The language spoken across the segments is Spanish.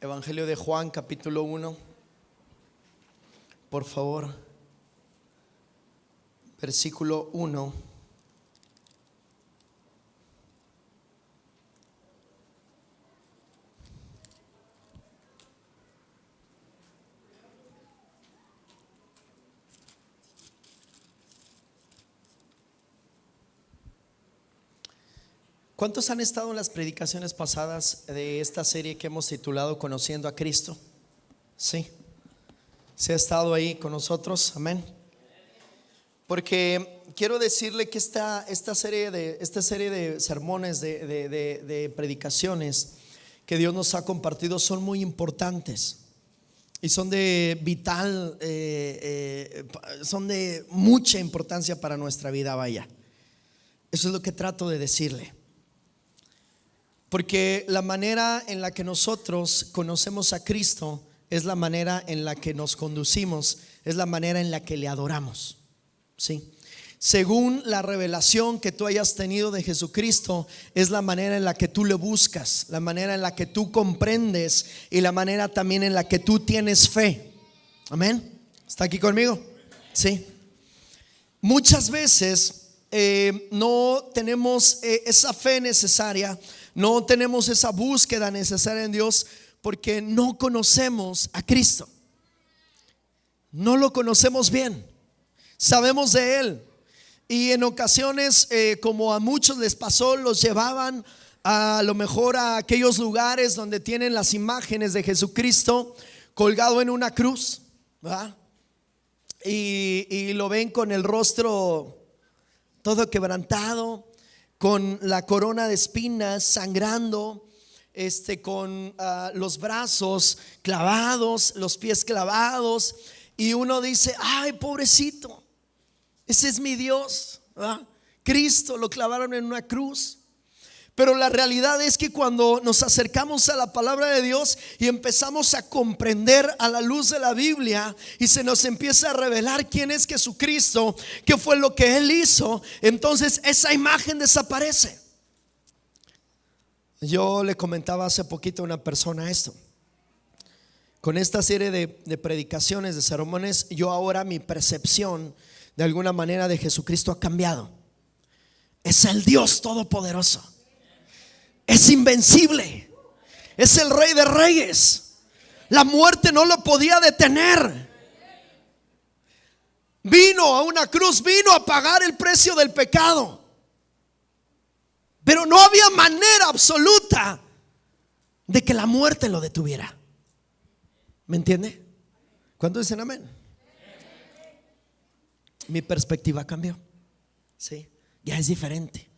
Evangelio de Juan, capítulo 1, por favor, versículo 1. ¿Cuántos han estado en las predicaciones pasadas de esta serie que hemos titulado Conociendo a Cristo? Sí, se ha estado ahí con nosotros, amén. Porque quiero decirle que esta serie de sermones, de predicaciones que Dios nos ha compartido son muy importantes y son de vital, son de mucha importancia para nuestra vida, vaya. Eso es lo que trato de decirle. Porque la manera en la que nosotros conocemos a Cristo es la manera en la que nos conducimos, es la manera en la que le adoramos, ¿sí? Según la revelación que tú hayas tenido de Jesucristo, es la manera en la que tú le buscas, la manera en la que tú comprendes y la manera también en la que tú tienes fe. Amén. ¿Está aquí conmigo? Sí. Muchas veces no tenemos esa fe necesaria, no tenemos esa búsqueda necesaria en Dios porque no conocemos a Cristo. No lo conocemos bien. Sabemos de Él. Y en ocasiones, como a muchos les pasó, los llevaban a lo mejor a aquellos lugares donde tienen las imágenes de Jesucristo colgado en una cruz, ¿verdad? Y lo ven con el rostro todo quebrantado, con la corona de espinas sangrando, con los brazos clavados, los pies clavados, y uno dice: ay, pobrecito, ese es mi Dios, ¿verdad? Cristo lo clavaron en una cruz. Pero la realidad es que cuando nos acercamos a la palabra de Dios y empezamos a comprender a la luz de la Biblia y se nos empieza a revelar quién es Jesucristo, qué fue lo que Él hizo, entonces esa imagen desaparece. Yo le comentaba hace poquito a una persona esto. Con esta serie de predicaciones, de sermones, yo ahora mi percepción de alguna manera de Jesucristo ha cambiado. Es el Dios todopoderoso. Es invencible. Es el Rey de Reyes. La muerte no lo podía detener. Vino a una cruz, vino a pagar el precio del pecado. Pero no había manera absoluta de que la muerte lo detuviera. ¿Me entiende? ¿Cuántos dicen amén? Mi perspectiva cambió. Sí, ya es diferente.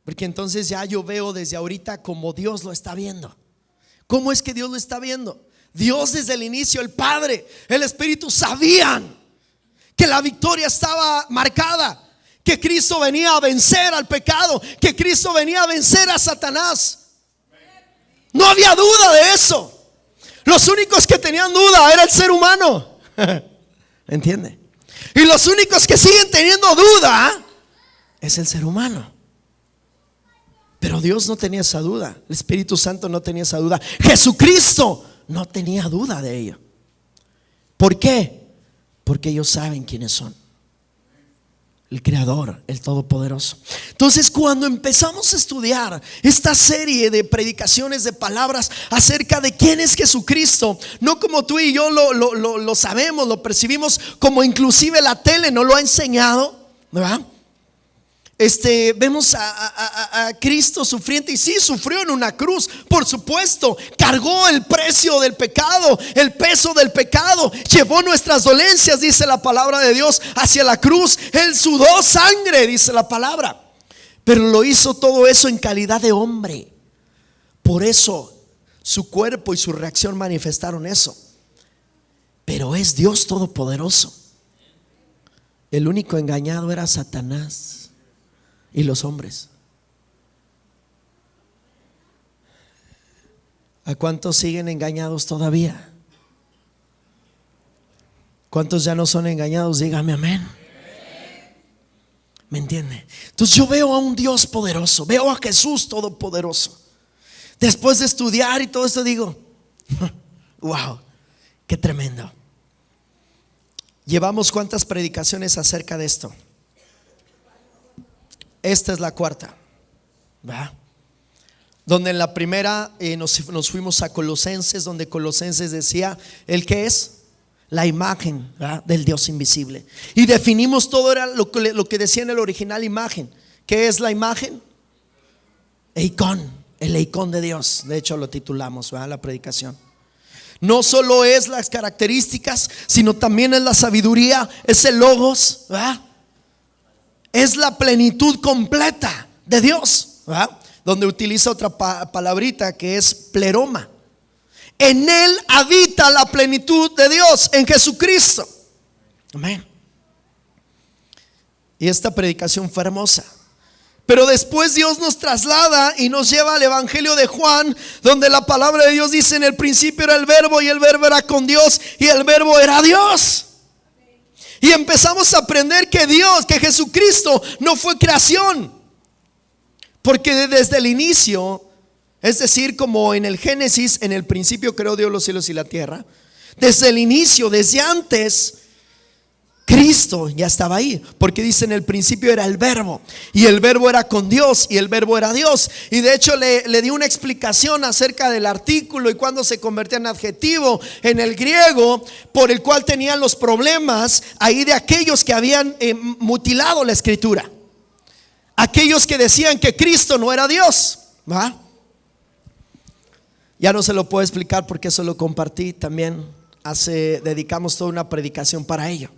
Porque entonces ya yo veo desde ahorita como Dios lo está viendo. ¿Cómo es que Dios lo está viendo? Dios desde el inicio, el Padre, el Espíritu sabían que la victoria estaba marcada, que Cristo venía a vencer al pecado, que Cristo venía a vencer a Satanás. No había duda de eso. Los únicos que tenían duda era el ser humano. ¿Entiende? Y los únicos que siguen teniendo duda es el ser humano. Pero Dios no tenía esa duda. El Espíritu Santo no tenía esa duda. Jesucristo no tenía duda de ello. ¿Por qué? Porque ellos saben quiénes son. El Creador, el Todopoderoso. Entonces, cuando empezamos a estudiar esta serie de predicaciones, de palabras acerca de quién es Jesucristo, no como tú y yo lo sabemos, lo percibimos, como inclusive la tele nos lo ha enseñado, ¿verdad? Vemos a Cristo sufriente, y sí, sufrió en una cruz, por supuesto, cargó el precio del pecado, el peso del pecado, llevó nuestras dolencias, dice la palabra de Dios, hacia la cruz. Él sudó sangre, dice la palabra, pero lo hizo todo eso en calidad de hombre. Por eso su cuerpo y su reacción manifestaron eso. Pero es Dios todopoderoso. El único engañado era Satanás y los hombres. ¿A cuántos siguen engañados todavía? ¿Cuántos ya no son engañados? Dígame amén. ¿Me entiende? Entonces yo veo a un Dios poderoso, veo a Jesús todopoderoso. Después de estudiar y todo esto digo: Wow, qué tremendo. Llevamos ¿cuántas predicaciones acerca de esto? Esta es la cuarta, ¿va? Donde en la primera nos fuimos a Colosenses, donde Colosenses decía, ¿el qué es? La imagen, ¿verdad?, del Dios invisible. Y definimos todo, era lo que decía en el original imagen. ¿Qué es la imagen? Eikón, el eikón de Dios. De hecho lo titulamos, ¿verdad?, la predicación. No solo es las características, sino también es la sabiduría, es el logos, ¿verdad? Es la plenitud completa de Dios, ¿verdad? Donde utiliza otra palabrita que es pleroma. En él habita la plenitud de Dios, en Jesucristo. Amén. Y esta predicación fue hermosa. Pero después Dios nos traslada y nos lleva al Evangelio de Juan, donde la palabra de Dios dice: en el principio era el verbo, y el verbo era con Dios, y el verbo era Dios. Y empezamos a aprender que Dios, que Jesucristo no fue creación, porque desde el inicio, es decir, como en el Génesis, en el principio creó Dios los cielos y la tierra. Desde el inicio, desde antes, Cristo ya estaba ahí, porque dice: en el principio era el verbo, y el verbo era con Dios, y el verbo era Dios. Y de hecho le di una explicación acerca del artículo y cuando se convertía en adjetivo en el griego, por el cual tenían los problemas ahí de aquellos que habían mutilado la escritura, aquellos que decían que Cristo no era Dios, ¿va? Ya no se lo puedo explicar porque eso lo compartí también dedicamos toda una predicación para ello.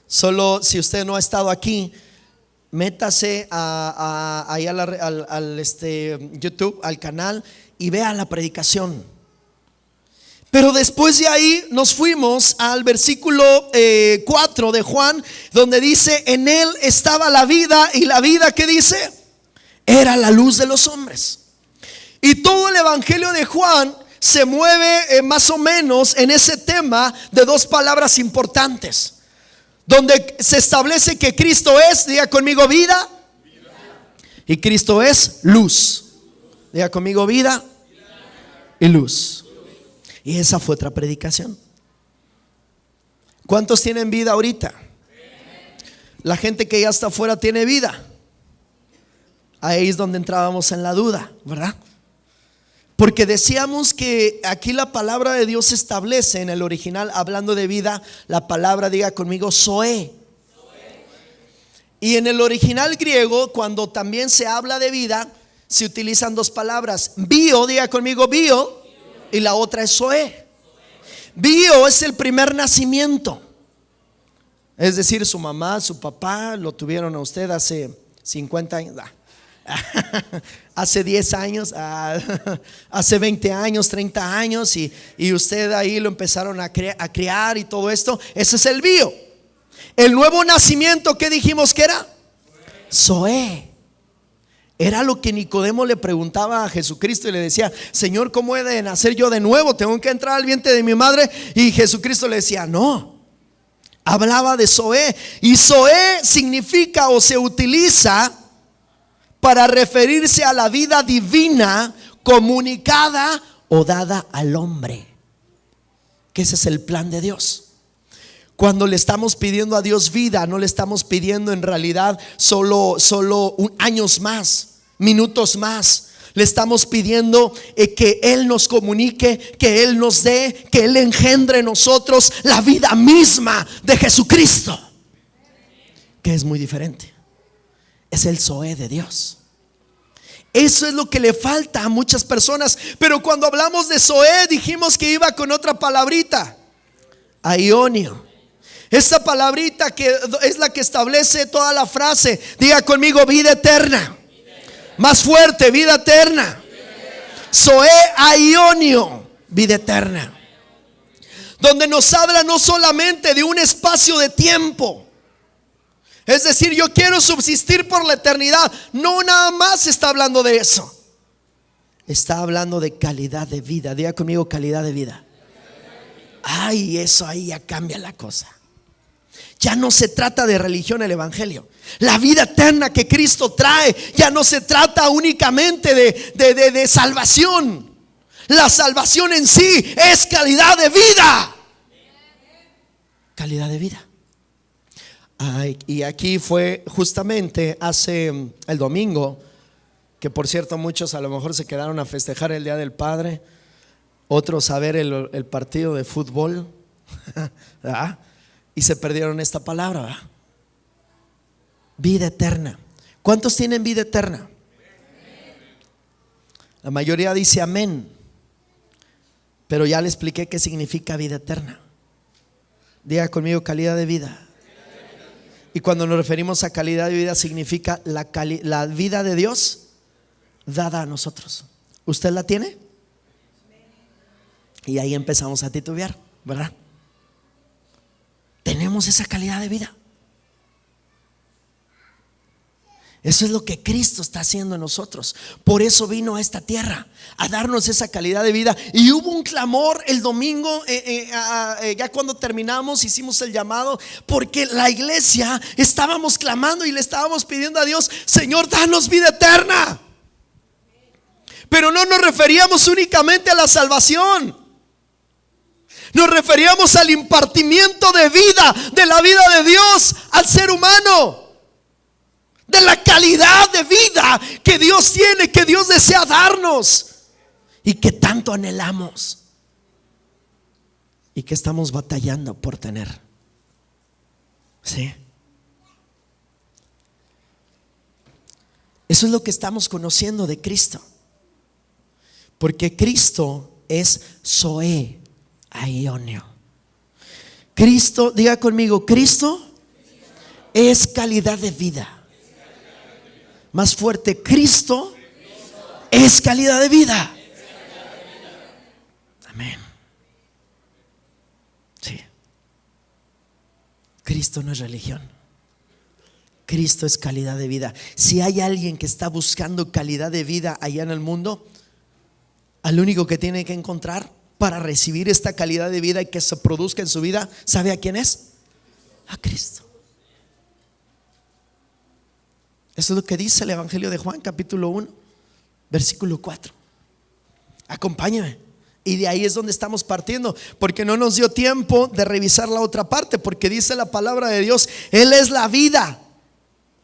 Solo si usted no ha estado aquí, métase ahí al YouTube, al canal, y vea la predicación. Pero después de ahí nos fuimos al versículo 4 de Juan, donde dice: en él estaba la vida, y la vida, ¿qué dice? Era la luz de los hombres. Y todo el Evangelio de Juan se mueve más o menos en ese tema de dos palabras importantes, donde se establece que Cristo es, diga conmigo, vida, y Cristo es luz. Diga conmigo, vida y luz. Y esa fue otra predicación. ¿Cuántos tienen vida ahorita? La gente que ya está afuera tiene vida. Ahí es donde entrábamos en la duda, ¿verdad? Porque decíamos que aquí la palabra de Dios establece en el original, hablando de vida, la palabra, diga conmigo, zoe. Y en el original griego, cuando también se habla de vida, se utilizan dos palabras: bio, diga conmigo, bio, y la otra es zoe. Bio es el primer nacimiento, es decir, su mamá, su papá lo tuvieron a usted hace 50 años, hace 10 años, hace 20 años, 30 años, y usted ahí lo empezaron a criar y todo esto. Ese es el bio. El nuevo nacimiento, ¿qué dijimos que era? Zoe. Era lo que Nicodemo le preguntaba a Jesucristo y le decía: Señor, ¿cómo he de nacer yo de nuevo? ¿Tengo que entrar al vientre de mi madre? Y Jesucristo le decía: no. Hablaba de Zoe. Y Zoe significa, o se utiliza para referirse a la vida divina comunicada o dada al hombre, que ese es el plan de Dios. Cuando le estamos pidiendo a Dios vida, no le estamos pidiendo en realidad solo años más, minutos más. Le estamos pidiendo que Él nos comunique, que Él nos dé, que Él engendre en nosotros la vida misma de Jesucristo, que es muy diferente. Es el zoe de Dios. Eso es lo que le falta a muchas personas. Pero cuando hablamos de zoe, dijimos que iba con otra palabrita: aionio. Esta palabrita que es la que establece toda la frase. Diga conmigo: vida eterna. Más fuerte, vida eterna. Zoe aionio, vida eterna. Donde nos habla no solamente de un espacio de tiempo, es decir, yo quiero subsistir por la eternidad. No, nada más está hablando de eso. Está hablando de calidad de vida. Diga conmigo: calidad de vida. Ay, eso ahí ya cambia la cosa. Ya no se trata de religión el evangelio. La vida eterna que Cristo trae ya no se trata únicamente de salvación. La salvación en sí es calidad de vida. Calidad de vida. Ay, y aquí fue justamente hace el domingo, que por cierto muchos a lo mejor se quedaron a festejar el Día del Padre, otros a ver el partido de fútbol, ¿verdad? Y se perdieron esta palabra, ¿verdad? Vida eterna. ¿Cuántos tienen vida eterna? La mayoría dice amén, pero ya le expliqué qué significa vida eterna. Diga conmigo, calidad de vida. Y cuando nos referimos a calidad de vida, significa la vida de Dios dada a nosotros. ¿Usted la tiene? Y ahí empezamos a titubear, ¿verdad? Tenemos esa calidad de vida. Eso es lo que Cristo está haciendo en nosotros. Por eso vino a esta tierra, a darnos esa calidad de vida. Y hubo un clamor el domingo, ya cuando terminamos hicimos el llamado, porque la iglesia estábamos clamando y le estábamos pidiendo a Dios: Señor, danos vida eterna. Pero no nos referíamos únicamente a la salvación, nos referíamos al impartimiento de vida, de la vida de Dios al ser humano, de la calidad de vida que Dios tiene, que Dios desea darnos y que tanto anhelamos y que estamos batallando por tener. ¿Sí? Eso es lo que estamos conociendo de Cristo, porque Cristo es Zoe Aionio. Cristo, diga conmigo, Cristo es calidad de vida. Más fuerte, Cristo es calidad de vida. Amén. Sí. Cristo no es religión. Cristo es calidad de vida. Si hay alguien que está buscando calidad de vida allá en el mundo, al único que tiene que encontrar para recibir esta calidad de vida y que se produzca en su vida, ¿sabe a quién es? A Cristo. Eso es lo que dice el Evangelio de Juan, capítulo 1, versículo 4. Acompáñame. Y de ahí es donde estamos partiendo, porque no nos dio tiempo de revisar la otra parte, porque dice la palabra de Dios: Él es la vida.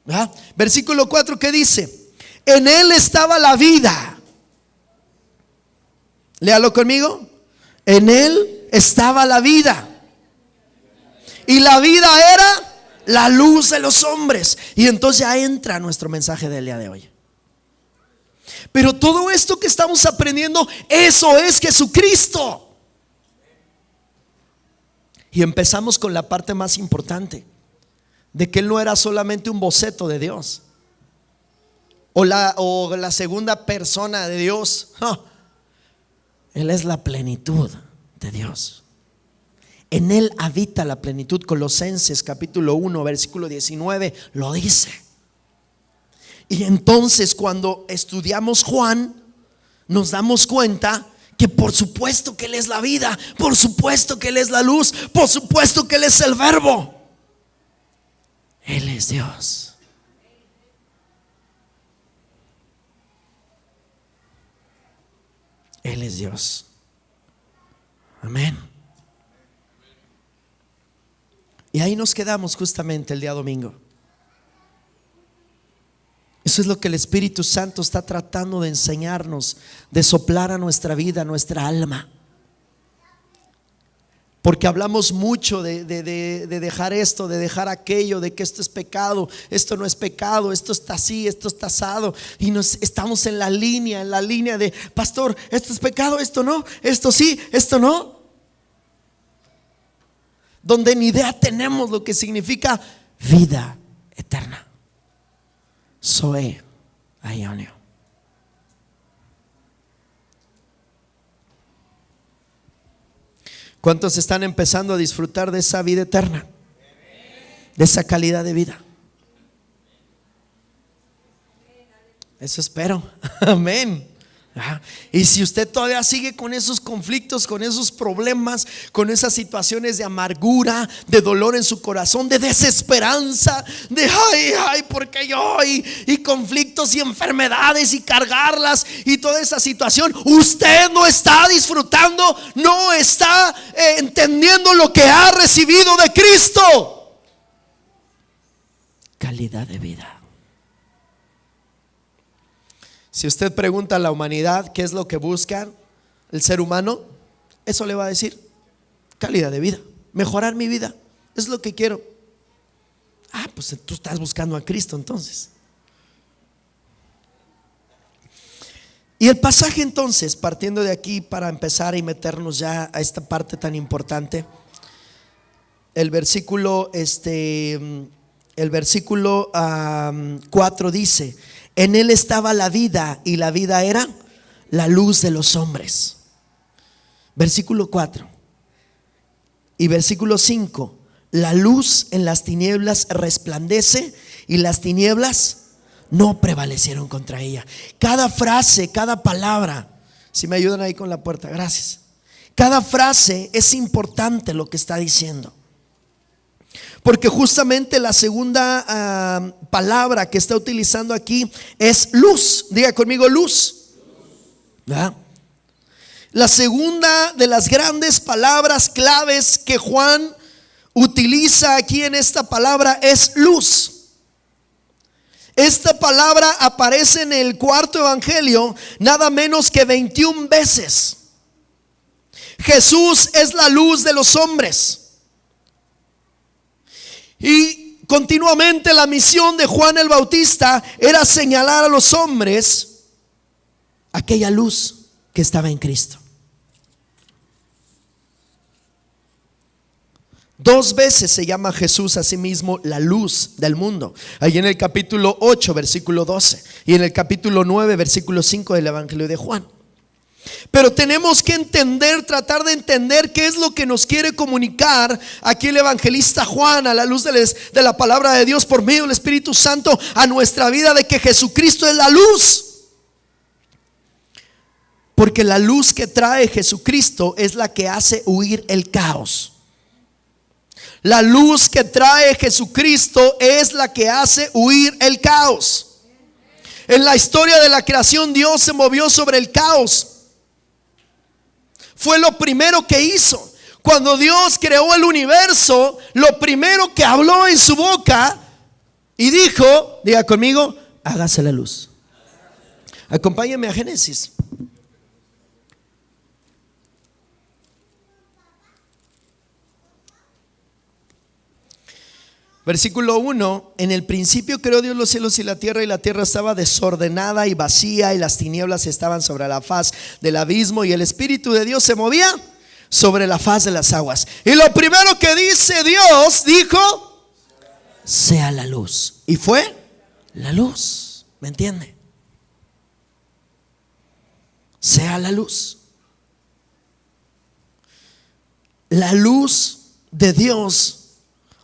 ¿Verdad? Versículo 4, ¿qué dice? En Él estaba la vida. Léalo conmigo. En Él estaba la vida, y la vida era la luz de los hombres. Y entonces ya entra nuestro mensaje del día de hoy. Pero todo esto que estamos aprendiendo, eso es Jesucristo. Y empezamos con la parte más importante, de que Él no era solamente un boceto de Dios, o la segunda persona de Dios. No. Él es la plenitud de Dios. En Él habita la plenitud. Colosenses capítulo 1 versículo 19 lo dice. Y entonces cuando estudiamos Juan, nos damos cuenta que por supuesto que Él es la vida, por supuesto que Él es la luz, por supuesto que Él es el verbo. Él es Dios. Él es Dios. Amén. Y ahí nos quedamos justamente el día domingo. Eso es lo que el Espíritu Santo está tratando de enseñarnos, de soplar a nuestra vida, a nuestra alma. Porque hablamos mucho de dejar esto, de dejar aquello, de que esto es pecado, esto no es pecado, esto está así, esto está asado. Y estamos en la línea de: pastor, esto es pecado, esto no, esto sí, esto no. Donde ni idea tenemos lo que significa vida eterna. Zoe Aionio. ¿Cuántos están empezando a disfrutar de esa vida eterna? De esa calidad de vida. Eso espero. Amén. Ajá. Y si usted todavía sigue con esos conflictos, con esos problemas, con esas situaciones de amargura, de dolor en su corazón, de desesperanza, de ay, porque yo, y conflictos y enfermedades y cargarlas y toda esa situación, usted no está disfrutando, no está entendiendo lo que ha recibido de Cristo. Calidad de vida. Si usted pregunta a la humanidad qué es lo que busca el ser humano, eso le va a decir: calidad de vida, mejorar mi vida, es lo que quiero. Pues tú estás buscando a Cristo entonces. Y el pasaje entonces, partiendo de aquí para empezar y meternos ya a esta parte tan importante, el versículo 4 dice: en él estaba la vida y la vida era la luz de los hombres. Versículo 4 y versículo 5: la luz en las tinieblas resplandece y las tinieblas no prevalecieron contra ella. Cada frase, cada palabra, si me ayudan ahí con la puerta, gracias. Cada frase es importante lo que está diciendo, porque justamente la segunda palabra que está utilizando aquí es luz. Diga conmigo: luz. ¿Verdad? La segunda de las grandes palabras claves que Juan utiliza aquí en esta palabra es luz. Esta palabra aparece en el cuarto evangelio nada menos que 21 veces. Jesús es la luz de los hombres. Y continuamente la misión de Juan el Bautista era señalar a los hombres aquella luz que estaba en Cristo. 2 veces se llama Jesús a sí mismo la luz del mundo. Ahí en el capítulo 8 versículo 12 y en el capítulo 9 versículo 5 del evangelio de Juan. Pero tenemos que entender, tratar de entender qué es lo que nos quiere comunicar aquí el evangelista Juan a la luz de la palabra de Dios por medio del Espíritu Santo a nuestra vida, de que Jesucristo es la luz. Porque la luz que trae Jesucristo es la que hace huir el caos. La luz que trae Jesucristo es la que hace huir el caos. En la historia de la creación, Dios se movió sobre el caos. Fue lo primero que hizo. Cuando Dios creó el universo, lo primero que habló en su boca y dijo, diga conmigo: hágase la luz. Acompáñenme a Génesis. Versículo 1: en el principio creó Dios los cielos y la tierra estaba desordenada y vacía, y las tinieblas estaban sobre la faz del abismo, y el Espíritu de Dios se movía sobre la faz de las aguas. Y lo primero que dice Dios, dijo: sea la luz. Y fue la luz. ¿Me entiende? Sea la luz. La luz de Dios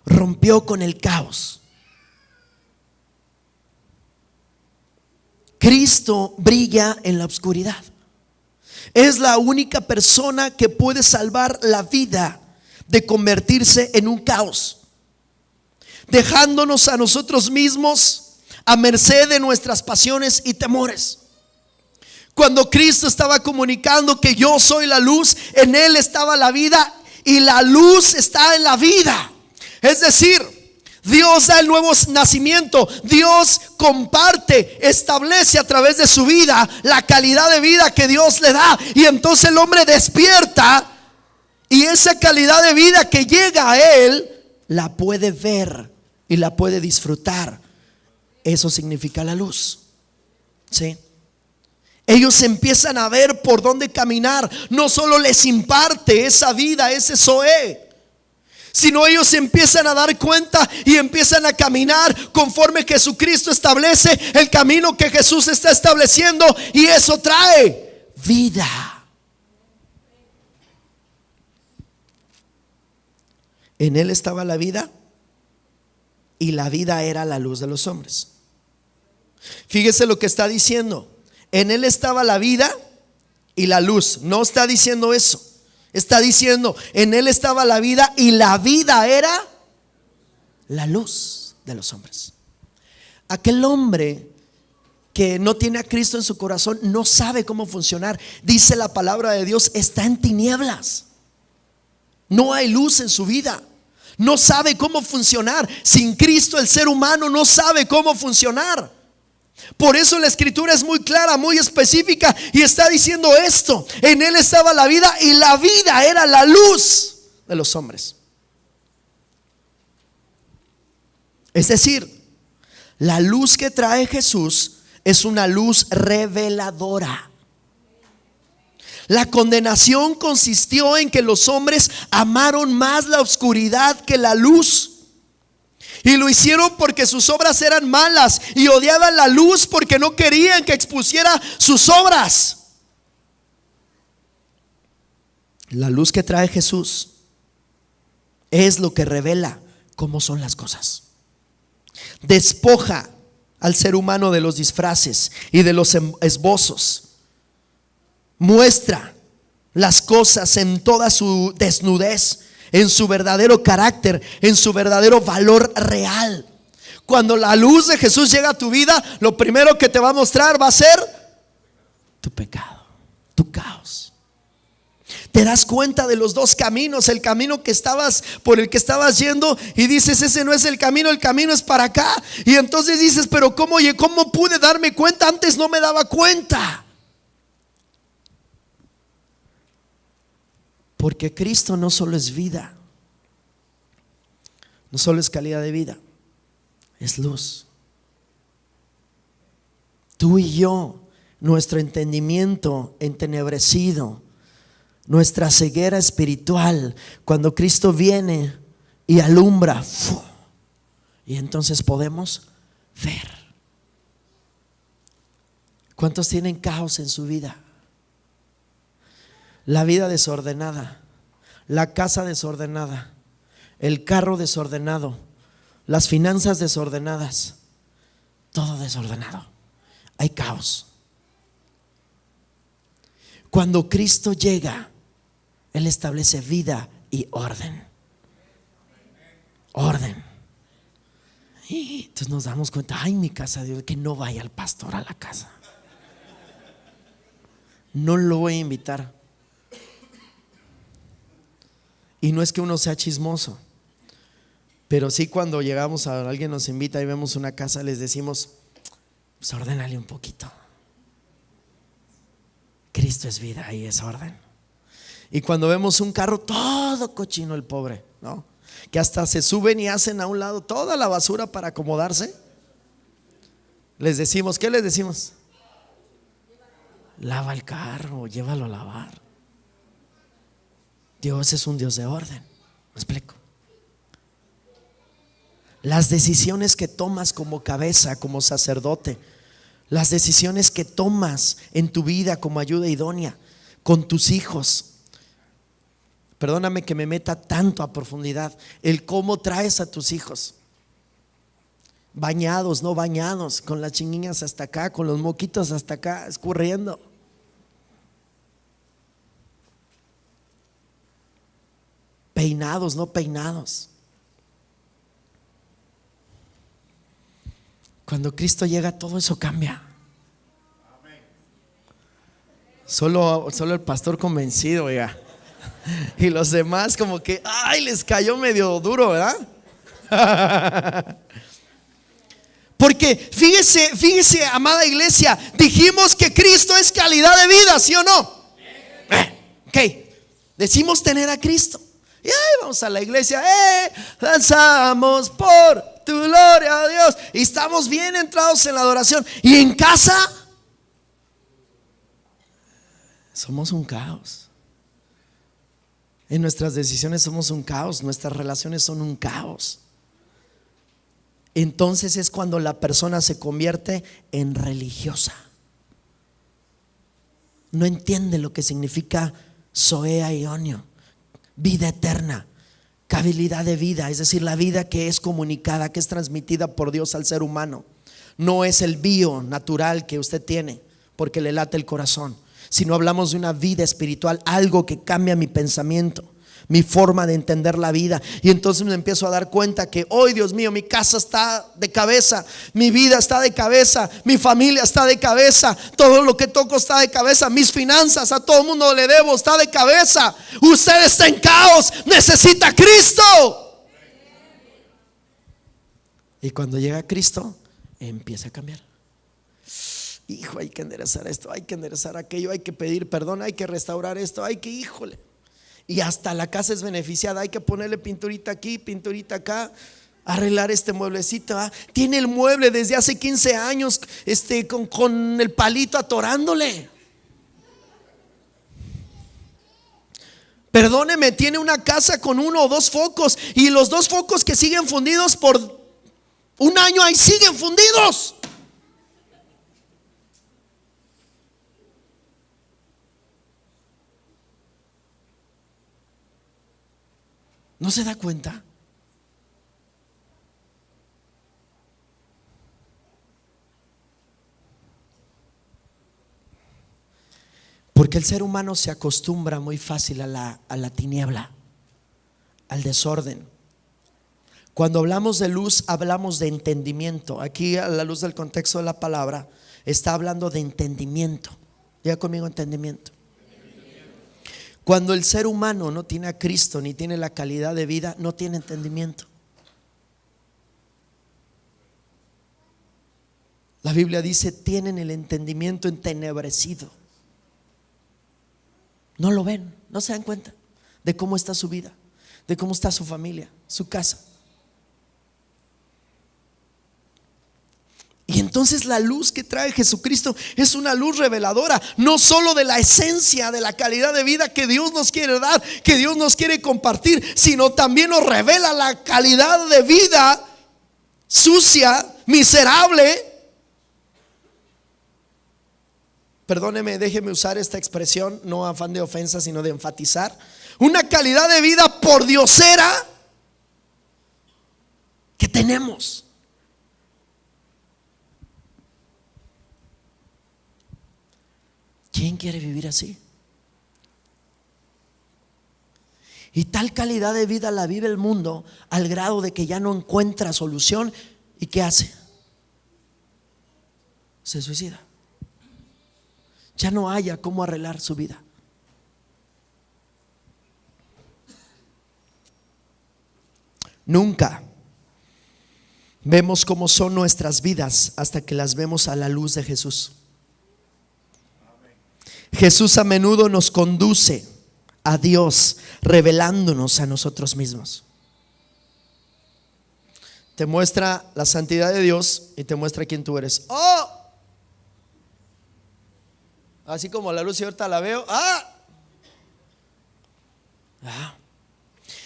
rompió con el caos. Cristo brilla en la oscuridad. Es la única persona que puede salvar la vida de convertirse en un caos, dejándonos a nosotros mismos a merced de nuestras pasiones y temores. Cuando Cristo estaba comunicando que yo soy la luz, en Él estaba la vida, y la luz está en la vida. Es decir, Dios da el nuevo nacimiento. Dios comparte, establece a través de su vida la calidad de vida que Dios le da. Y entonces el hombre despierta, y esa calidad de vida que llega a él la puede ver y la puede disfrutar. Eso significa la luz. ¿Sí? Ellos empiezan a ver por dónde caminar. No solo les imparte esa vida, ese Zoé, sino ellos empiezan a dar cuenta y empiezan a caminar conforme Jesucristo establece el camino que Jesús está estableciendo, y eso trae vida. En Él estaba la vida, y la vida era la luz de los hombres. Fíjese lo que está diciendo: en Él estaba la vida y la luz. No está diciendo eso. Está diciendo, en Él estaba la vida y la vida era la luz de los hombres. Aquel hombre que no tiene a Cristo en su corazón no sabe cómo funcionar. Dice la palabra de Dios, está en tinieblas. No hay luz en su vida. No sabe cómo funcionar. Sin Cristo el ser humano no sabe cómo funcionar. Por eso la escritura es muy clara, muy específica, y está diciendo esto: en Él estaba la vida y la vida era la luz de los hombres. Es decir, la luz que trae Jesús es una luz reveladora. La condenación consistió en que los hombres amaron más la oscuridad que la luz. Y lo hicieron porque sus obras eran malas, y odiaban la luz porque no querían que expusiera sus obras. La luz que trae Jesús es lo que revela cómo son las cosas. Despoja al ser humano de los disfraces y de los esbozos. Muestra las cosas en toda su desnudez, en su verdadero carácter, en su verdadero valor real. Cuando la luz de Jesús llega a tu vida, lo primero que te va a mostrar va a ser tu pecado, tu caos. Te das cuenta de los dos caminos: el camino que estabas, por el que estabas yendo, y dices, ese no es el camino es para acá. Y entonces dices, pero ¿cómo pude darme cuenta? Antes no me daba cuenta. Porque Cristo no solo es vida, no solo es calidad de vida, es luz. Tú y yo, nuestro entendimiento entenebrecido, nuestra ceguera espiritual, cuando Cristo viene y alumbra, y entonces podemos ver. ¿Cuántos tienen caos en su vida? La vida desordenada, la casa desordenada, el carro desordenado, las finanzas desordenadas, todo desordenado. Hay caos. Cuando Cristo llega, Él establece vida y orden. Orden. Y entonces nos damos cuenta, ay, mi casa, Dios, que no vaya el pastor a la casa. No lo voy a invitar. Y no es que uno sea chismoso, pero sí, cuando llegamos a alguien nos invita y vemos una casa, les decimos, pues ordénale un poquito. Cristo es vida y es orden. Y cuando vemos un carro todo cochino, el pobre, ¿no?, que hasta se suben y hacen a un lado toda la basura para acomodarse, les decimos, ¿qué les decimos? Lava el carro, llévalo a lavar. Dios es un Dios de orden. ¿Me explico? Las decisiones que tomas como cabeza, como sacerdote, las decisiones que tomas en tu vida como ayuda idónea, con tus hijos. Perdóname que me meta tanto a profundidad. El cómo traes a tus hijos, bañados, no bañados, con las chinguiñas hasta acá, con los moquitos hasta acá, escurriendo. Peinados, no peinados. Cuando Cristo llega, todo eso cambia. Solo el pastor convencido, ya. Y los demás como que, ay, les cayó medio duro, ¿verdad? Porque fíjese, amada iglesia, dijimos que Cristo es calidad de vida, ¿sí o no? Ok, decimos tener a Cristo. Y ahí vamos a la iglesia, danzamos por tu gloria, a Dios, y estamos bien entrados en la adoración. Y en casa somos un caos. En nuestras decisiones somos un caos, nuestras relaciones son un caos. Entonces es cuando la persona se convierte en religiosa. No entiende lo que significa zoea ionio, vida eterna, calidad de vida, es decir, la vida que es comunicada, que es transmitida por Dios al ser humano. No es el bio natural que usted tiene, porque le late el corazón, sino hablamos de una vida espiritual, algo que cambia mi pensamiento, mi forma de entender la vida. Y entonces me empiezo a dar cuenta que hoy, Dios mío, mi casa está de cabeza, mi vida está de cabeza, mi familia está de cabeza, todo lo que toco está de cabeza, mis finanzas, a todo el mundo le debo, está de cabeza. Usted está en caos, necesita a Cristo. Y cuando llega Cristo, empieza a cambiar. Hijo, hay que enderezar esto, hay que enderezar aquello, hay que pedir perdón, hay que restaurar esto, hay que, híjole. Y hasta la casa es beneficiada. Hay que ponerle pinturita aquí, pinturita acá, arreglar este mueblecito. Tiene el mueble desde hace 15 años con el palito atorándole. Perdóneme, tiene una casa con 1 o 2 focos, y los 2 focos que siguen fundidos por 1 año ahí siguen fundidos. ¿No se da cuenta? Porque el ser humano se acostumbra muy fácil a la tiniebla, al desorden. Cuando hablamos de luz, hablamos de entendimiento. Aquí, a la luz del contexto de la palabra, está hablando de entendimiento. Diga conmigo: entendimiento. Cuando el ser humano no tiene a Cristo ni tiene la calidad de vida, no tiene entendimiento. La Biblia dice: tienen el entendimiento entenebrecido. No lo ven, no se dan cuenta de cómo está su vida, de cómo está su familia, su casa. Y entonces la luz que trae Jesucristo es una luz reveladora, no solo de la esencia, de la calidad de vida que Dios nos quiere dar, que Dios nos quiere compartir, sino también nos revela la calidad de vida sucia, miserable. Perdóneme, déjeme usar esta expresión, no afán de ofensa, sino de enfatizar. Una calidad de vida pordiosera que tenemos. ¿Quién quiere vivir así? Y tal calidad de vida la vive el mundo al grado de que ya no encuentra solución. ¿Y qué hace? Se suicida. Ya no haya cómo arreglar su vida. Nunca vemos cómo son nuestras vidas hasta que las vemos a la luz de Jesús. Jesús a menudo nos conduce a Dios revelándonos a nosotros mismos. Te muestra la santidad de Dios y te muestra quién tú eres. ¡Oh! Así como la luz y ahorita la veo.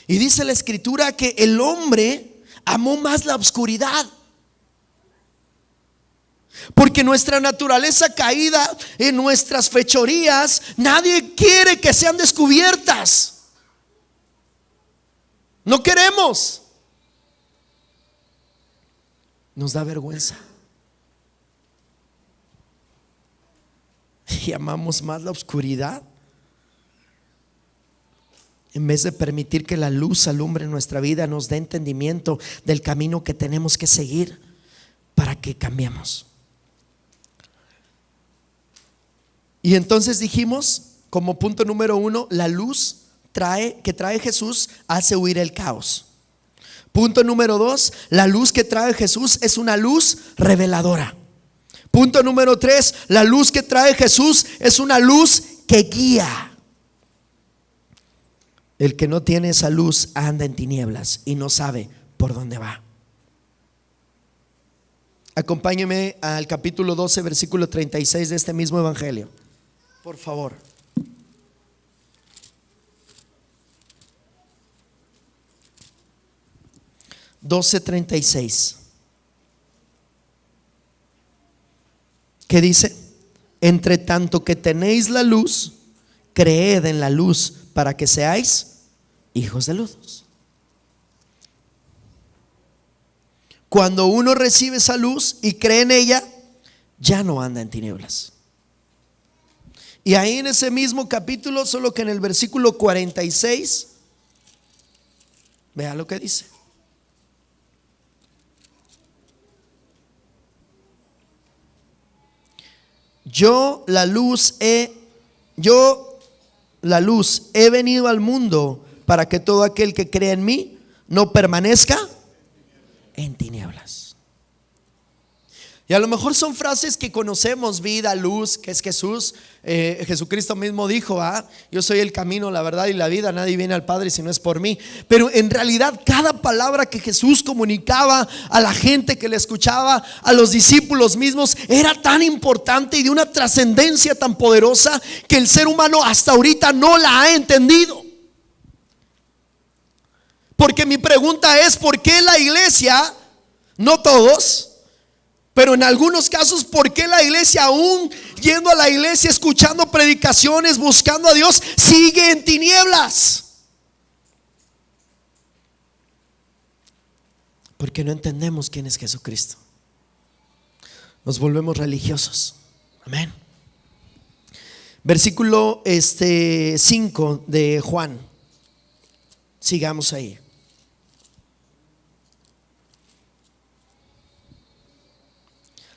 Y dice la Escritura que el hombre amó más la oscuridad, porque nuestra naturaleza caída, en nuestras fechorías, nadie quiere que sean descubiertas. No queremos. Nos da vergüenza. Y amamos más la oscuridad en vez de permitir que la luz alumbre nuestra vida, nos dé entendimiento del camino que tenemos que seguir para que cambiemos. Y entonces dijimos, como punto número 1, la luz que trae Jesús hace huir el caos. Punto número 2, la luz que trae Jesús es una luz reveladora. Punto número 3, la luz que trae Jesús es una luz que guía. El que no tiene esa luz anda en tinieblas y no sabe por dónde va. Acompáñeme al capítulo 12, versículo 36 de este mismo evangelio, por favor. (12:36) ¿Qué dice? Entre tanto que tenéis la luz, creed en la luz para que seáis hijos de luz. Cuando uno recibe esa luz y cree en ella, ya no anda en tinieblas. Y ahí en ese mismo capítulo, solo que en el versículo 46, vea lo que dice. Yo la luz he venido al mundo para que todo aquel que cree en mí no permanezca en tinieblas. Y a lo mejor son frases que conocemos: vida, luz, que es Jesús. Jesucristo mismo dijo: yo soy el camino, la verdad y la vida, nadie viene al Padre si no es por mí. Pero en realidad cada palabra que Jesús comunicaba a la gente que le escuchaba, a los discípulos mismos, era tan importante y de una trascendencia tan poderosa que el ser humano hasta ahorita no la ha entendido. Porque mi pregunta es: ¿por qué la iglesia, no todos, pero en algunos casos, por qué la iglesia, aún yendo a la iglesia, escuchando predicaciones, buscando a Dios, sigue en tinieblas? Porque no entendemos quién es Jesucristo. Nos volvemos religiosos. Amén. Versículo 5 de Juan. Sigamos ahí.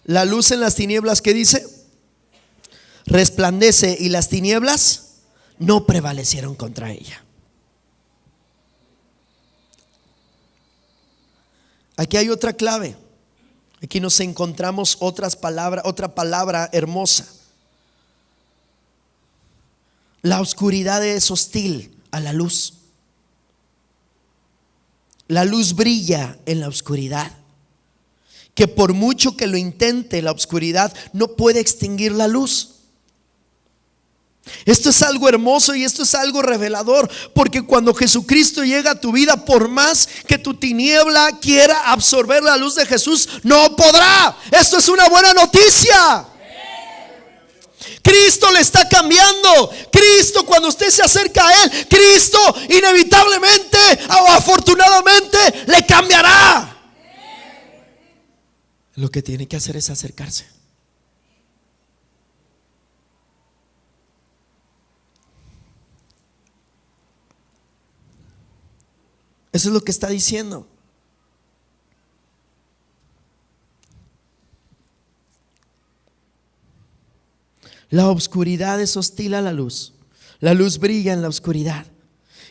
La luz en las tinieblas, ¿qué dice? Resplandece, y las tinieblas no prevalecieron contra ella. Aquí hay otra clave. Aquí nos encontramos otra palabra hermosa. La oscuridad es hostil a la luz. La luz brilla en la oscuridad, que por mucho que lo intente, la oscuridad no puede extinguir la luz. Esto es algo hermoso y esto es algo revelador, porque cuando Jesucristo llega a tu vida, por más que tu tiniebla quiera absorber la luz de Jesús, no podrá. Esto es una buena noticia. Cristo le está cambiando. Cristo, cuando usted se acerca a Él, Cristo inevitablemente o afortunadamente le cambiará. Lo que tiene que hacer es acercarse. Eso es lo que está diciendo. La oscuridad es hostil a la luz. La luz brilla en la oscuridad,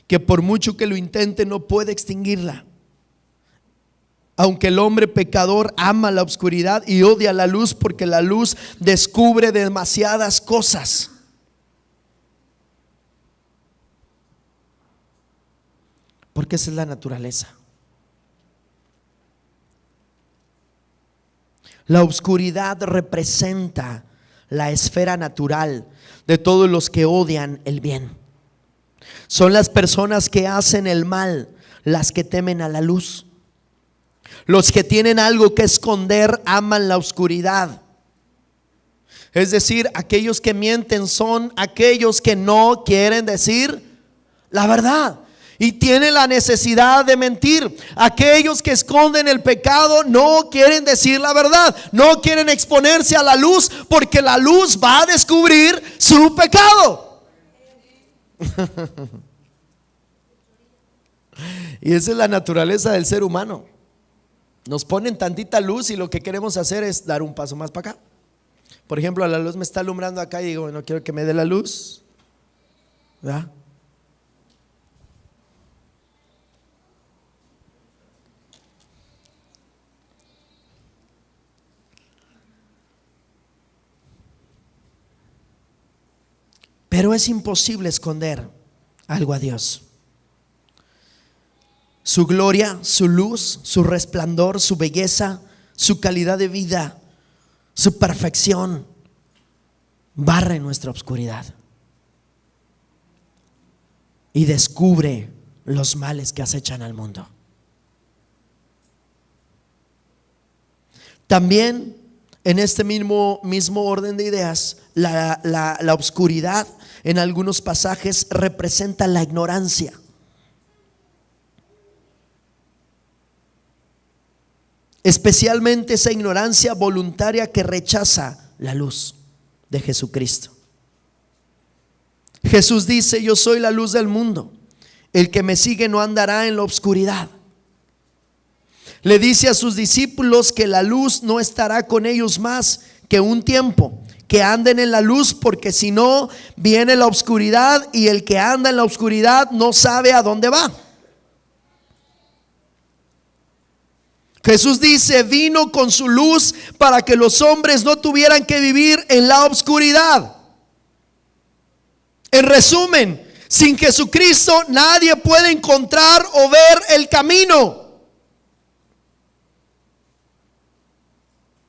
que por mucho que lo intente no puede extinguirla. Aunque el hombre pecador ama la oscuridad y odia la luz, porque la luz descubre demasiadas cosas. Porque esa es la naturaleza. La oscuridad representa la esfera natural de todos los que odian el bien. Son las personas que hacen el mal las que temen a la luz. Los que tienen algo que esconder aman la oscuridad. Es decir, aquellos que mienten son aquellos que no quieren decir la verdad y tienen la necesidad de mentir. Aquellos que esconden el pecado no quieren decir la verdad, no quieren exponerse a la luz, porque la luz va a descubrir su pecado. Y esa es la naturaleza del ser humano. Nos ponen tantita luz y lo que queremos hacer es dar un paso más para acá. Por ejemplo, la luz me está alumbrando acá y digo: no quiero que me dé la luz, ¿verdad? Pero es imposible esconder algo a Dios. Su gloria, su luz, su resplandor, su belleza, su calidad de vida, su perfección barre nuestra oscuridad y descubre los males que acechan al mundo. También en este mismo orden de ideas, la oscuridad en algunos pasajes representa la ignorancia. Especialmente esa ignorancia voluntaria que rechaza la luz de Jesucristo. Jesús dice: yo soy la luz del mundo. El que me sigue no andará en la oscuridad. Le dice a sus discípulos que la luz no estará con ellos más que un tiempo, que anden en la luz, porque si no viene la oscuridad, y el que anda en la oscuridad no sabe a dónde va. Jesús dice: vino con su luz para que los hombres no tuvieran que vivir en la oscuridad. En resumen, sin Jesucristo nadie puede encontrar o ver el camino.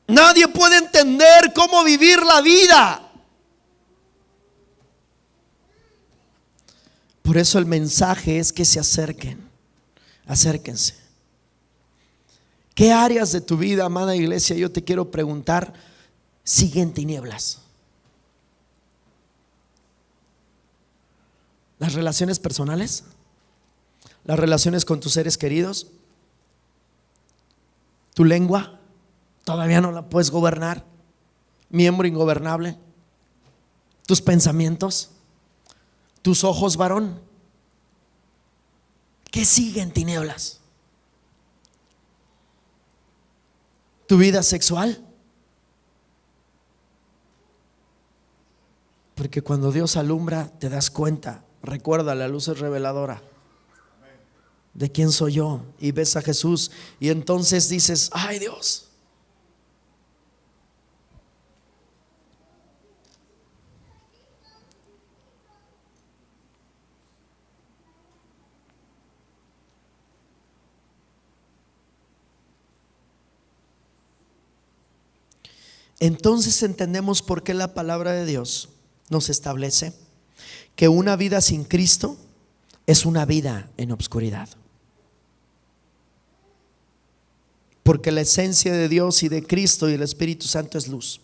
Nadie puede entender cómo vivir la vida. Por eso el mensaje es que se acerquen. Acérquense. ¿Qué áreas de tu vida, amada iglesia, yo te quiero preguntar, siguen tinieblas? ¿Las relaciones personales? ¿Las relaciones con tus seres queridos? ¿Tu lengua? ¿Todavía no la puedes gobernar? Miembro ingobernable. ¿Tus pensamientos? ¿Tus ojos, varón? ¿Qué sigue en tinieblas? ¿Tu vida sexual? Porque cuando Dios alumbra te das cuenta. Recuerda, la luz es reveladora de quién soy yo, y ves a Jesús, y entonces dices: ay, Dios. Entonces entendemos por qué la palabra de Dios nos establece que una vida sin Cristo es una vida en obscuridad. Porque la esencia de Dios y de Cristo y el Espíritu Santo es luz.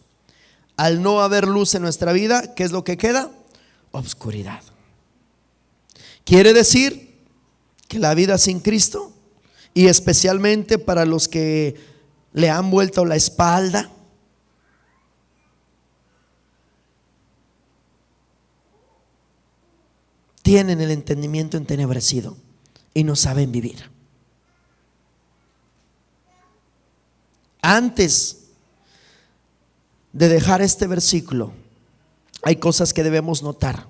Al no haber luz en nuestra vida, ¿qué es lo que queda? Obscuridad. Quiere decir que la vida sin Cristo, y especialmente para los que le han vuelto la espalda, tienen el entendimiento entenebrecido y no saben vivir. Antes de dejar este versículo, hay cosas que debemos notar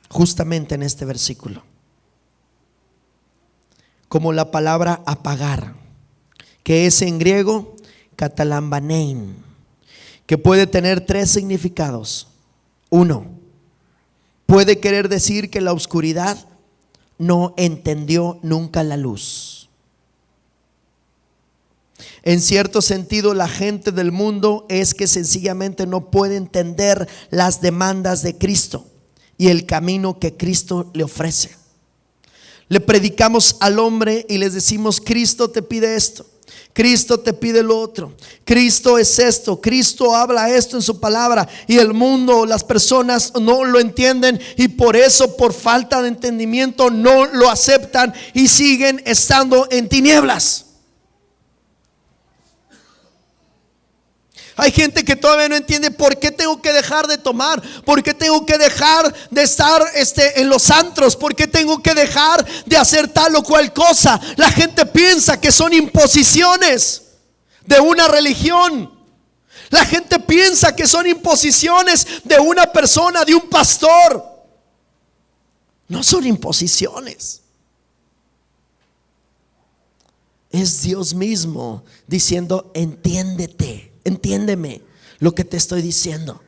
justamente en este versículo, como la palabra apagar, que es en griego katalambanein, que puede tener tres significados. Uno, puede querer decir que la oscuridad no entendió nunca la luz. En cierto sentido, la gente del mundo es que sencillamente no puede entender las demandas de Cristo y el camino que Cristo le ofrece. Le predicamos al hombre y les decimos: Cristo te pide esto, Cristo te pide lo otro, Cristo es esto, Cristo habla esto en su palabra, y el mundo, las personas no lo entienden, y por eso, por falta de entendimiento, no lo aceptan y siguen estando en tinieblas. Hay gente que todavía no entiende por qué tengo que dejar de tomar, por qué tengo que dejar de estar en los antros, por qué tengo que dejar de hacer tal o cual cosa. La gente piensa que son imposiciones de una religión. La gente piensa que son imposiciones de una persona, de un pastor. No son imposiciones. Es Dios mismo diciendo: entiéndete. Entiéndeme lo que te estoy diciendo.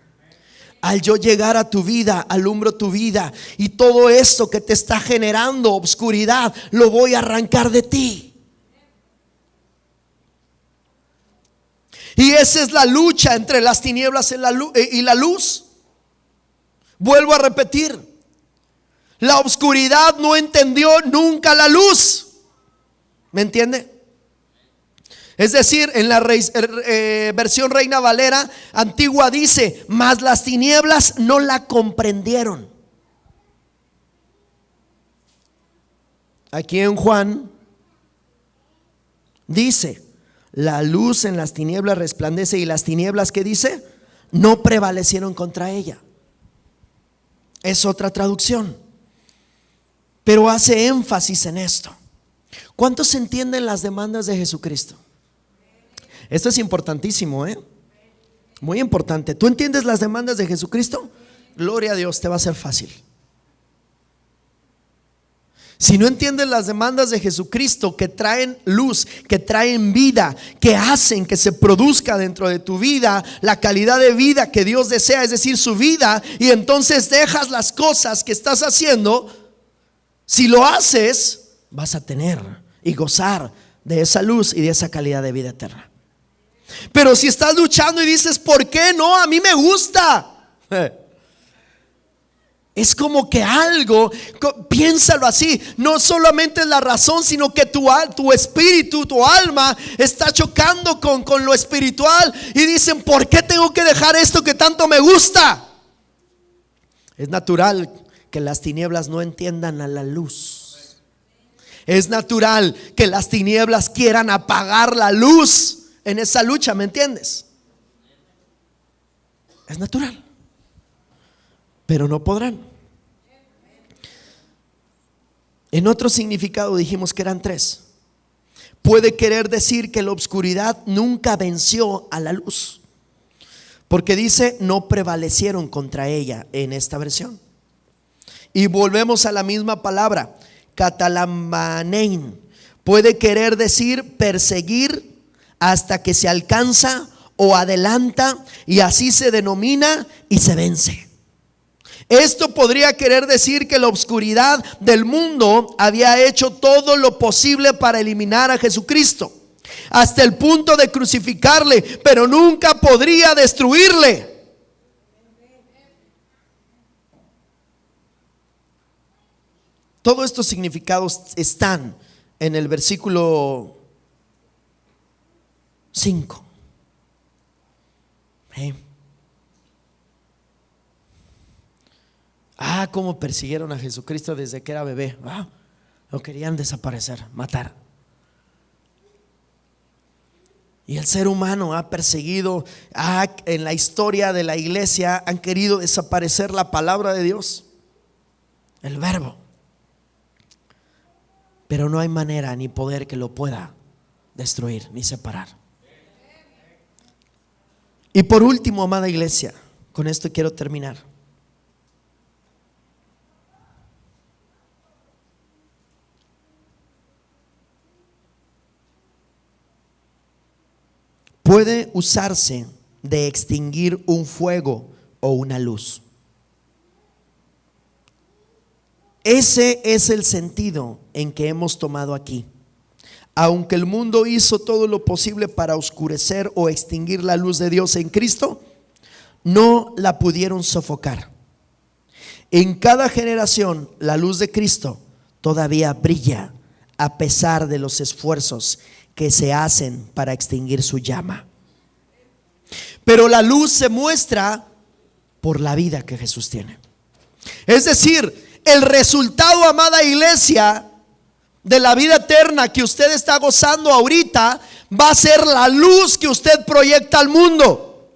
Al yo llegar a tu vida, alumbro tu vida, y todo esto que te está generando obscuridad lo voy a arrancar de ti. Y esa es la lucha entre las tinieblas y la luz. Vuelvo a repetir: la oscuridad no entendió nunca la luz. ¿Me entiende? Es decir, en la versión Reina Valera antigua dice: mas las tinieblas no la comprendieron. Aquí en Juan dice: la luz en las tinieblas resplandece, y las tinieblas, ¿qué dice? No prevalecieron contra ella. es otra traducción, pero hace énfasis en esto. ¿Cuántos entienden las demandas de Jesucristo? Esto es importantísimo, muy importante. ¿Tú entiendes las demandas de Jesucristo? Gloria a Dios, te va a ser fácil. Si no entiendes las demandas de Jesucristo, que traen luz, que traen vida, que hacen que se produzca dentro de tu vida la calidad de vida que Dios desea, es decir, su vida, y entonces dejas las cosas que estás haciendo, si lo haces, vas a tener y gozar de esa luz y de esa calidad de vida eterna. Pero si estás luchando y dices, ¿por qué no? A mí me gusta. Es como que algo, piénsalo así, no solamente es la razón, sino que tu espíritu, tu alma está chocando con lo espiritual y dicen, ¿por qué tengo que dejar esto que tanto me gusta? Es natural que las tinieblas no entiendan a la luz. Es natural que las tinieblas quieran apagar la luz en esa lucha, ¿me entiendes? Es natural. Pero no podrán. En otro significado dijimos que eran 3. Puede querer decir que la oscuridad nunca venció a la luz, porque dice no prevalecieron contra ella en esta versión. Y volvemos a la misma palabra, catalamanein. Puede querer decir perseguir hasta que se alcanza o adelanta, y así se denomina y se vence. Esto podría querer decir que la oscuridad del mundo había hecho todo lo posible para eliminar a Jesucristo, hasta el punto de crucificarle, pero nunca podría destruirle. Todos estos significados están en el versículo 5. Cómo persiguieron a Jesucristo desde que era bebé. Lo querían desaparecer, matar. Y el ser humano ha perseguido, en la historia de la iglesia han querido desaparecer la palabra de Dios, el verbo. Pero no hay manera ni poder que lo pueda destruir ni separar. Y por último, amada iglesia, con esto quiero terminar. Puede usarse de extinguir un fuego o una luz. Ese es el sentido en que hemos tomado aquí. Aunque el mundo hizo todo lo posible para oscurecer o extinguir la luz de Dios en Cristo, no la pudieron sofocar. En cada generación la luz de Cristo todavía brilla a pesar de los esfuerzos que se hacen para extinguir su llama. Pero la luz se muestra por la vida que Jesús tiene. Es decir, el resultado, amada iglesia, de la vida eterna que usted está gozando ahorita va a ser la luz que usted proyecta al mundo.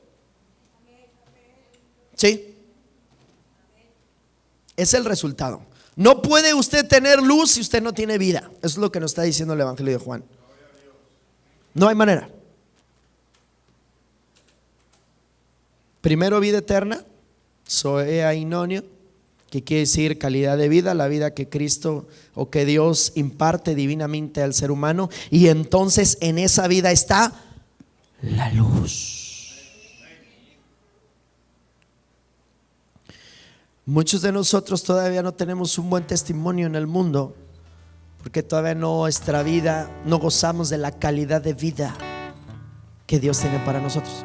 ¿Sí? Es el resultado. No puede usted tener luz si usted no tiene vida. Eso es lo que nos está diciendo el Evangelio de Juan. No hay manera. Primero vida eterna, zoea inonio, que quiere decir calidad de vida, la vida que Cristo o que Dios imparte divinamente al ser humano, y entonces en esa vida está la luz. Muchos de nosotros todavía no tenemos un buen testimonio en el mundo porque todavía nuestra vida no gozamos de la calidad de vida que Dios tiene para nosotros.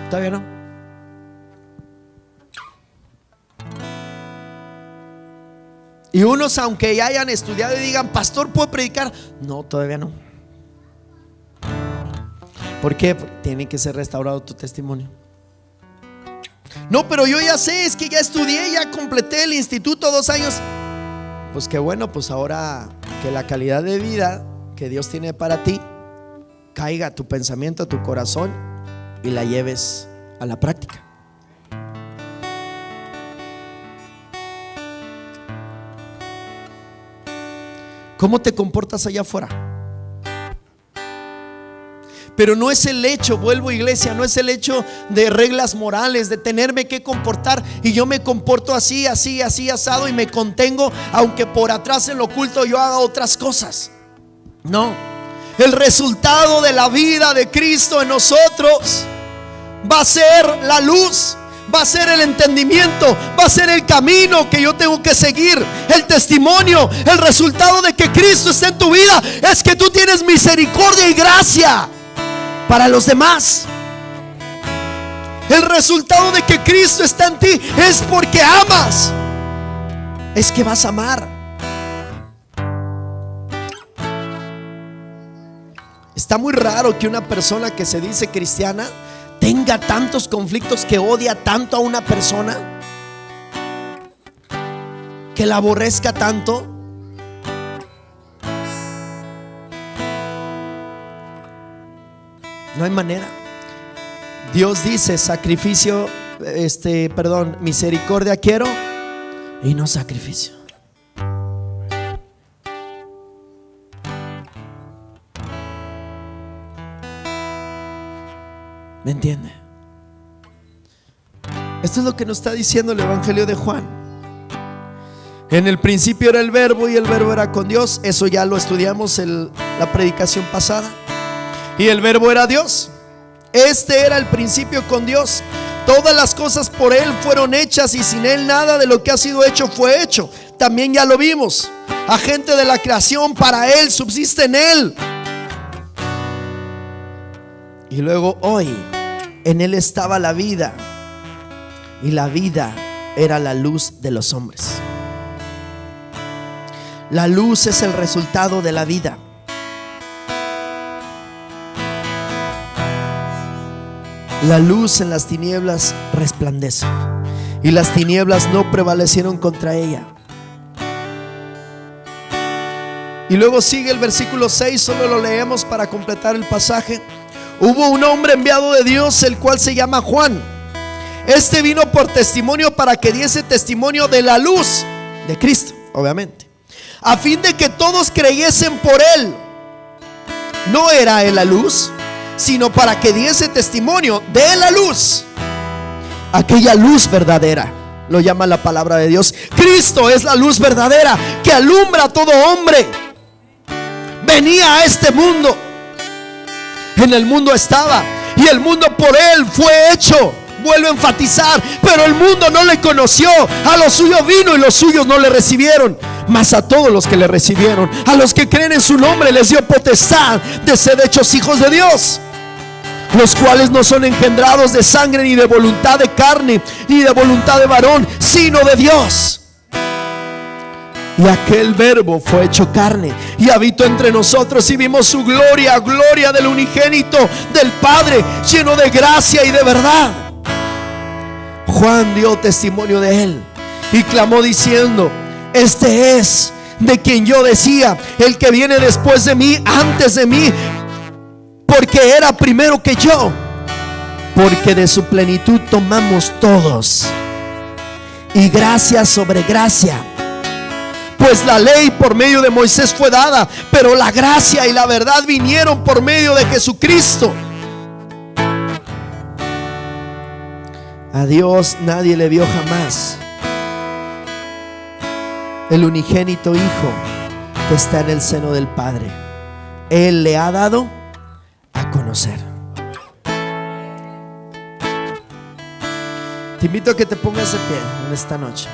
Todavía no. Y unos, aunque ya hayan estudiado y digan, pastor, ¿puedo predicar? No, todavía no. ¿Por qué? Porque tiene que ser restaurado tu testimonio. No, pero yo ya sé, es que ya estudié, ya completé el instituto 2 años. Pues qué bueno, pues ahora que la calidad de vida que Dios tiene para ti caiga a tu pensamiento, a tu corazón y la lleves a la práctica. ¿Cómo te comportas allá afuera? Pero no es el hecho, vuelvo, iglesia, no es el hecho de reglas morales, de tenerme que comportar y yo me comporto así, así, así, asado y me contengo, aunque por atrás en lo oculto yo haga otras cosas. No, el resultado de la vida de Cristo en nosotros va a ser la luz, va a ser el entendimiento, va a ser el camino que yo tengo que seguir, el testimonio. El resultado de que Cristo esté en tu vida es que tú tienes misericordia y gracia para los demás. El resultado de que Cristo está en ti es porque amas, es que vas a amar. Está muy raro que una persona que se dice cristiana tenga tantos conflictos, que odia tanto a una persona, que la aborrezca tanto. No hay manera. Dios dice: sacrificio, misericordia quiero y no sacrificio. ¿Me entiende? Esto es lo que nos está diciendo el Evangelio de Juan. En el principio era el Verbo y el Verbo era con Dios. Eso ya lo estudiamos en la predicación pasada. Y el Verbo era Dios. Este era el principio con Dios. Todas las cosas por Él fueron hechas y sin Él nada de lo que ha sido hecho fue hecho. También ya lo vimos. Agente de la creación, para Él, subsiste en Él. Y luego hoy, en Él estaba la vida, y la vida era la luz de los hombres. La luz es el resultado de la vida. La luz en las tinieblas resplandece, y las tinieblas no prevalecieron contra ella. Y luego sigue el versículo 6, solo lo leemos para completar el pasaje. Hubo un hombre enviado de Dios, el cual se llama Juan. Este vino por testimonio, para que diese testimonio de la luz de Cristo, obviamente, a fin de que todos creyesen por él. No era él la luz, sino para que diese testimonio de la luz, aquella luz verdadera. Lo llama la palabra de Dios. Cristo es la luz verdadera que alumbra a todo hombre. Venía a este mundo. En el mundo estaba, y el mundo por él fue hecho. Vuelvo a enfatizar, pero el mundo no le conoció. A los suyos vino y los suyos no le recibieron. Mas a todos los que le recibieron, a los que creen en su nombre, les dio potestad de ser hechos hijos de Dios, los cuales no son engendrados de sangre, ni de voluntad de carne, ni de voluntad de varón, sino de Dios. Y aquel Verbo fue hecho carne y habitó entre nosotros, y vimos su gloria, gloria del unigénito del Padre, lleno de gracia y de verdad. Juan dio testimonio de él y clamó diciendo: este es de quien yo decía, el que viene después de mí, antes de mí, porque era primero que yo, porque de su plenitud tomamos todos, y gracia sobre gracia. Pues la ley por medio de Moisés fue dada, pero la gracia y la verdad vinieron por medio de Jesucristo. A Dios nadie le vio jamás. El unigénito Hijo que está en el seno del Padre, Él le ha dado a conocer. Te invito a que te pongas de pie en esta noche.